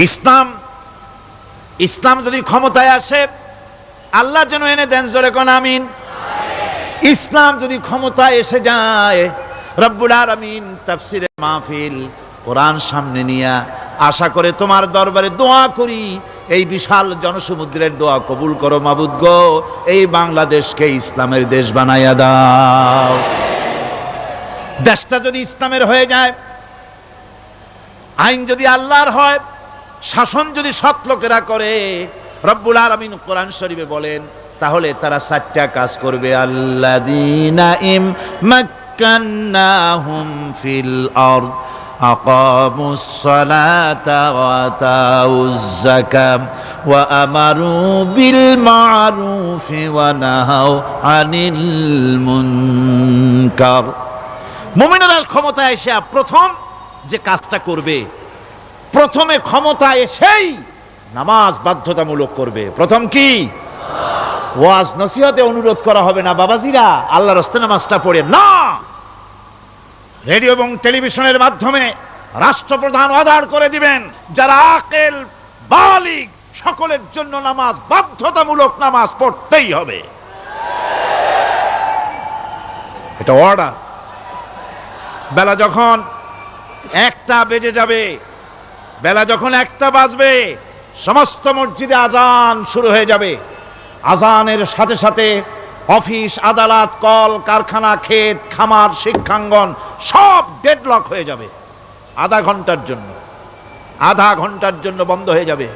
ইসলাম ইসলাম যদি ক্ষমতায় আসে, আল্লাহ যেন এনে দেন, জোরে কোন আমিন। ইসলাম যদি ক্ষমতায় এসে যায়, রব্বুল আলামিন তাফসীরের মাহফিল, কোরআন সামনে নিয়ে আশা করে তোমার দরবারে দোয়া করি, এই বিশাল জনসমুদ্রের দোয়া কবুল করো মাবুদ গো, এই বাংলাদেশকে ইসলামের দেশ বানাইয়া দাও। দেশটা যদি ইসলামের হয়ে যায়, আইন যদি আল্লাহর হয়, শাসন যদি সৎ লোকেরা করে, রব্বুল আলামিন কোরআন শরীফে বলেন, তাহলে তারা 4টা কাজ করবে। আল্লাযীনা মাক্কান্নাহুম ফিল আরদ আকামুস সালাতা ওয়া আতাউজ যাকাত ওয়া আমারু বিল মা'রুফি ওয়া নাহাউ আনিল মুনকার। মুমিনেরা ক্ষমতায় এসে প্রথম যে কাজটা করবে, প্রথমে ক্ষমতায় এসেই নামাজ বাধ্যতামূলক করবে। প্রথম কি? ওয়াজ নসিহতে অনুরোধ করা হবে না, বাবাজিরা আল্লাহর রাস্তায় নামাজটা পড়ে না। রেডিও এবং টেলিভিশনের মাধ্যমে রাষ্ট্রপ্রধান অর্ডার করে দিবেন, যারা আকেল বালিগ সকলের জন্য নামাজ বাধ্যতামূলক, নামাজ পড়তেই হবে, এটা অর্ডার। বেলা যখন 1টা বেজে যাবে, বেলা যখন 1টা বাজবে, সমস্ত মসজিদে আজান শুরু হয়ে যাবে। আজানের সাথে সাথে অফিস, আদালত, কল কারখানা, ক্ষেত খামার, শিক্ষাঙ্গন সব ডেডলক হয়ে যাবে। আধা ঘন্টার জন্য বন্ধ হয়ে যাবে।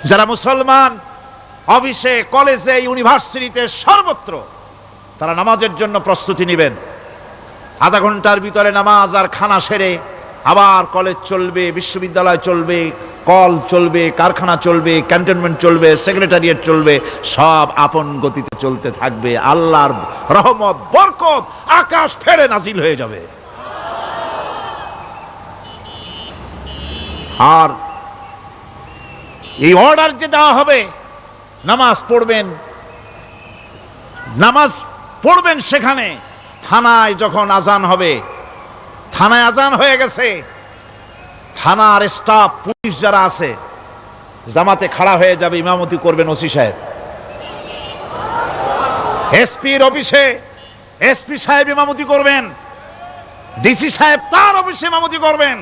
যারা মুসলমান অফিসে, কলেজে, ইউনিভার্সিটিতে, সর্বত্র তারা নামাজের জন্য প্রস্তুতি নেবেন। আধা ঘন্টার ভিতরে নামাজ আর খানা সেরে আবার কলেজ চলবে, বিশ্ববিদ্যালয় চলবে, কল চলবে, কারখানা চলবে, ক্যান্টনমেন্ট চলবে, সেক্রেটারিয়েট চলবে, সব আপন গতিতে চলতে থাকবে। আল্লাহর রহমত, বরকত আকাশ ফেরে নাজিল হয়ে যাবে। আর এই অর্ডার যে দেওয়া হবে, নামাজ পড়বেন সেখানে। থানায় যখন আজান হবে, থানায় আজান হয়ে গেছে, থানার স্টাফ, পুলিশ যারা আছে, জামাতে খাড়া হয়ে যাবে, ইমামতি করবেন ওসি সাহেব। এসপির অফিসে এসপি সাহেব ইমামতি করবেন, ডিসি সাহেব তার অফিসে ইমামতি করবেন,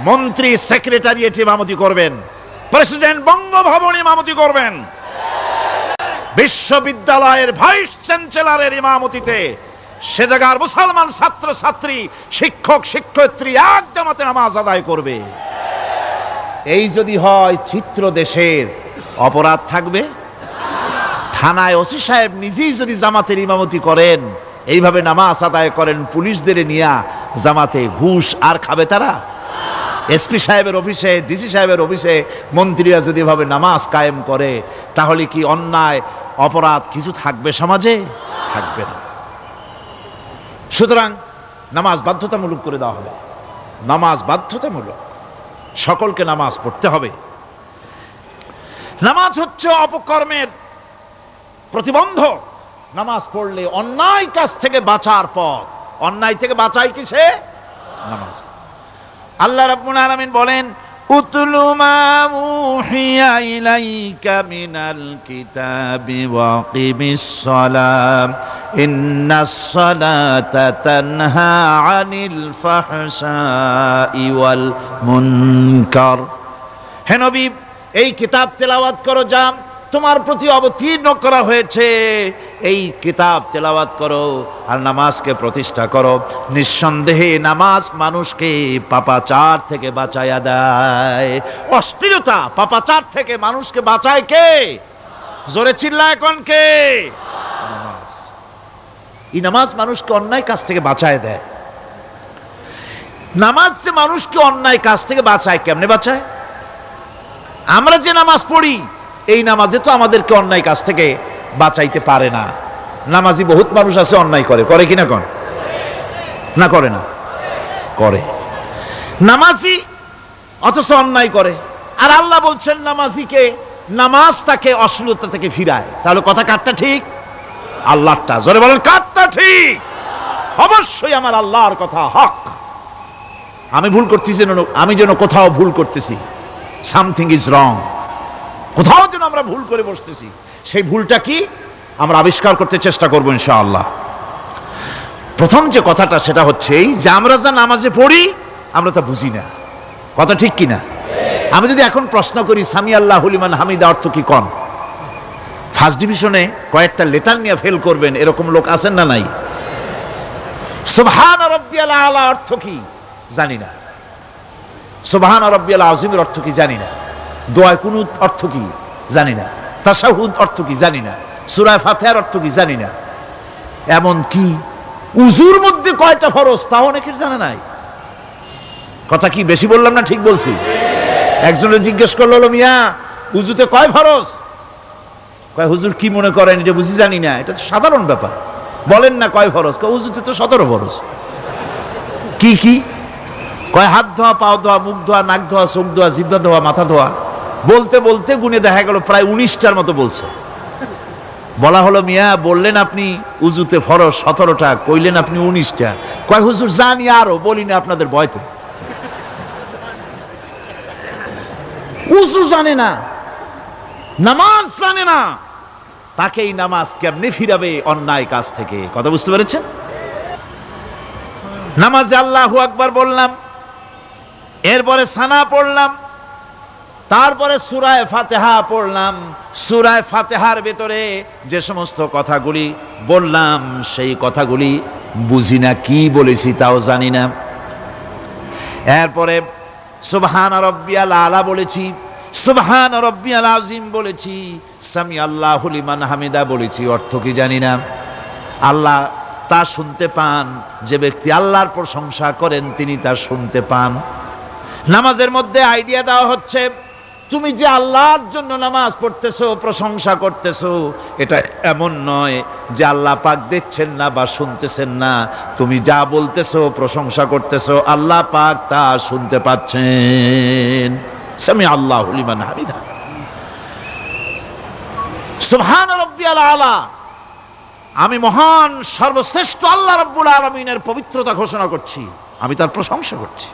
মন্ত্রী সেক্রেটারিয়েট ইমামতি করবেন, প্রেসিডেন্ট বঙ্গভবন ইমামতি করবেন, বিশ্ববিদ্যালয়ের ভাইস চ্যান্সেলরের ইমামতিতে সে জায়গার মুসলমান ছাত্র ছাত্রী, শিক্ষক শিক্ষয়িত্রী এক জামাতে নামাজ আদায় করবে। এই যদি হয়, চিত্র দেশের অপরাধ থাকবে? থানায় ওসি সাহেব নিজেই যদি জামাতের ইমামতি করেন, এইভাবে নামাজ আদায় করেন, পুলিশদের নিয়ে জামাতে, ঘুষ আর খাবে তারা? এসপি সাহেবের অফিসে, ডিসি সাহেবের অফিসে মন্ত্রীরা যদি এভাবে নামাজ কায়েম করে, তাহলে কি অন্যায় অপরাধ কিছু থাকবে সমাজে? থাকবে না। সুতরাং নামাজ বাধ্যতামূলক করে দেওয়া হবে। নামাজ বাধ্যতামূলক, সকলকে নামাজ পড়তে হবে। নামাজ হচ্ছে অপকর্মের প্রতিবন্ধক। নামাজ পড়লে অন্যায় কাজ থেকে বাঁচার পথ। অন্যায় থেকে বাঁচায় কিসে? নামাজ। আল্লাহ রাব্বুল আলামিন বলেন, উতলু মা উহিয়া ইলাইকা মিনাল কিতাবি ওয়া কিমিস সালাম ইন্নাস সালাতা তানহা আনিল ফাহশাই ওয়াল মুনকার। হে নবী, এই কিতাব তেলাওয়াত করো, যা তোমার প্রতি অবতীর্ণ করা হয়েছে, এই কিতাব তেলাওয়াত করো আর নামাজকে প্রতিষ্ঠা করো। নিঃসন্দেহে নামাজ মানুষকে পাপাচার থেকে বাঁচাইয়া দেয়। অশ্লীলতা, পাপাচার থেকে মানুষকে বাঁচায় কে? জোরে চিল্লায় কোন কে? নামাজ। এই নামাজ মানুষকে অন্যায় কাজ থেকে বাঁচায় দেয়। নামাজ যে মানুষকে অন্যায় কাজ থেকে বাঁচায়, কেমনে বাঁচায়? আমরা যে নামাজ পড়ি, এই নামাজে তো আমাদেরকে অন্যায় কাজ থেকে বাঁচাইতে পারে না। নামাজি বহুত মানুষ আছে অন্যায় করে, করে কিনা কোন? না করে না? করে। নামাজি অথচ অন্যায় করে। আর আল্লাহ বলছেন নামাজিকে, নামাজ তাকে অশ্লীলতা থেকে ফিরায়। তাহলে কথা কারটা ঠিক? আল্লাহরটা। জোরে বলেন, কারটা ঠিক? অবশ্যই আমার আল্লাহর কথা হক। আমি ভুল করতেছি, আমি যেন কোথাও ভুল করতেছি, সামথিং ইজ রং, কোথাও যেন আমরা ভুল করে বসতেছি। সেই ভুলটা কি আমরা আবিষ্কার করতে চেষ্টা করবো ইনশাআল্লাহ। প্রথম যে কথাটা সেটা হচ্ছে এই যে আমরা যা নামাজে পড়ি আমরা তা বুঝি না। কথা ঠিক কিনা? আমি যদি এখন প্রশ্ন করি সামি আল্লাহু লিমান হামিদা অর্থ কি কোন, ফার্স্ট ডিভিশনে কয়েকটা লেটার নিয়ে ফেল করবেন এরকম লোক আছেন না নাই? সুবহান রাব্বিয়াল আলা অর্থ কি জানি না, সুবহান রাব্বিয়াল আযীমের অর্থ কি জানি না, দোয়া কুনুত অর্থ কি জানি না, তাশাহুদ অর্থ কি জানি না, সূরা ফাতিহার অর্থ কি জানি না, এমন কি উজুর মধ্যে কয়টা ফরজ তাও অনেকের জানা নাই। কথা কি বেশি বললাম না ঠিক বলছি? একজনে জিজ্ঞেস করলো, মিয়া উজুতে কয় ফরজ? কয় হুজুর কি মনে করেন এটা বুঝি জানি না, এটা তো সাধারণ ব্যাপার, বলেন না কয় ফরজ? কয় উজুতে তো 17 ফরজ। কি কি? কয় হাত ধোয়া, পাও ধোয়া, মুখ ধোয়া, নাক ধোয়া, চোখ ধোয়া, জিহ্বা ধোয়া, মাথা ধোয়া। বলতে বলতে গুনে দেখা গেল প্রায় 19টার মতো বলছে। বলা হলো, মিয়া বললেন আপনি উজুতে ফরজ 17টা, কইলেন আপনি 19টা। কয় হুজুর জানি আরো, বলি না আপনাদের ভয়তে। উজু জানে না, নামাজ জানে না, তাকে এই নামাজ কেমনে ফিরাবে অন্যায় কাজ থেকে? কথা বুঝতে পেরেছেন? নামাজে আল্লাহু আকবার বললাম, এরপরে সানা পড়লাম, তারপরে সূরা ফাতিহা পড়লাম। সূরা ফাতিহার ভেতরে যে সমস্ত কথাগুলি বললাম সেই কথাগুলি বুঝি না, কি বলেছি তাও জানি না। এরপরে সুবহান রাব্বিয়াল আলা বলেছি, সুবহান রাব্বিয়াল আযীম বলেছি, সামি আল্লাহু লিমান হামিদা বলেছি, অর্থ কি জানি না। আল্লাহ তা শুনতে পান, যে ব্যক্তি আল্লাহর প্রশংসা করেন তিনি তা শুনতে পান। নামাজের মধ্যে আইডিয়া দেওয়া হচ্ছে, তুমি যে আল্লাহর জন্য নামাজ পড়তেছো, প্রশংসা করতেছো, এটা এমন নয় যে আল্লাহ পাক দেখছেন না বা শুনতেছেন না। তুমি যা বলতেছো, প্রশংসা করতেছো, আল্লাহ পাক তা শুনতে পাচ্ছেন। সামি আল্লাহু লিমান হামিদা। সুবহান রাব্বিয়াল আলা, আমি মহান সর্বশ্রেষ্ঠ আল্লাহ রাব্বুল আলামিনের পবিত্রতা ঘোষণা করছি, আমি তার প্রশংসা করছি।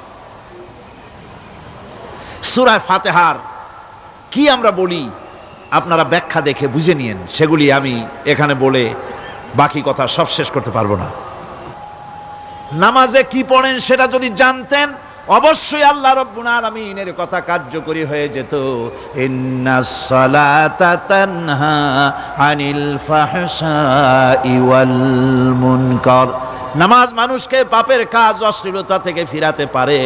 সূরা ফাতিহার কি আমরা বলি আপনারা ব্যাখ্যা দেখে বুঝে নিয়েন, সেগুলি আমি এখানে বলে বাকি কথা সব শেষ করতে পারবো না। নামাজে কি পড়েন সেটা যদি জানতেন অবশ্যই আল্লাহ রাব্বুল আলামিনের কথা কার্যকরী হয়ে যেত। ইন্নাস সালাতা তানহা আনিল ফাহশাই ওয়াল মুনকার, নামাজ মানুষকে পাপের কাজ, অশ্লীলতা থেকে ফিরাতে পারে।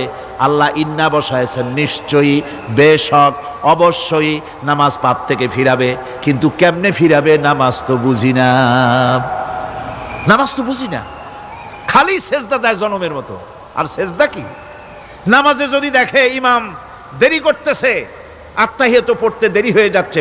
আল্লাহ ইন্না বসায়ছেন, নিশ্চয়ই, বেশক, অবশ্যই নামাজ পাপ থেকে ফিরাবে। কিন্তু কেমনে ফিরাবে নামাজ তো বুঝি না, নামাজ তো বুঝি না। খালি সেজদা দেয় জনমের মতো, আর সেজদা কি? নামাজে যদি দেখে ইমাম দেরি করতেছে, আত্তাহিয়াত পড়তে দেরি হয়ে যাচ্ছে,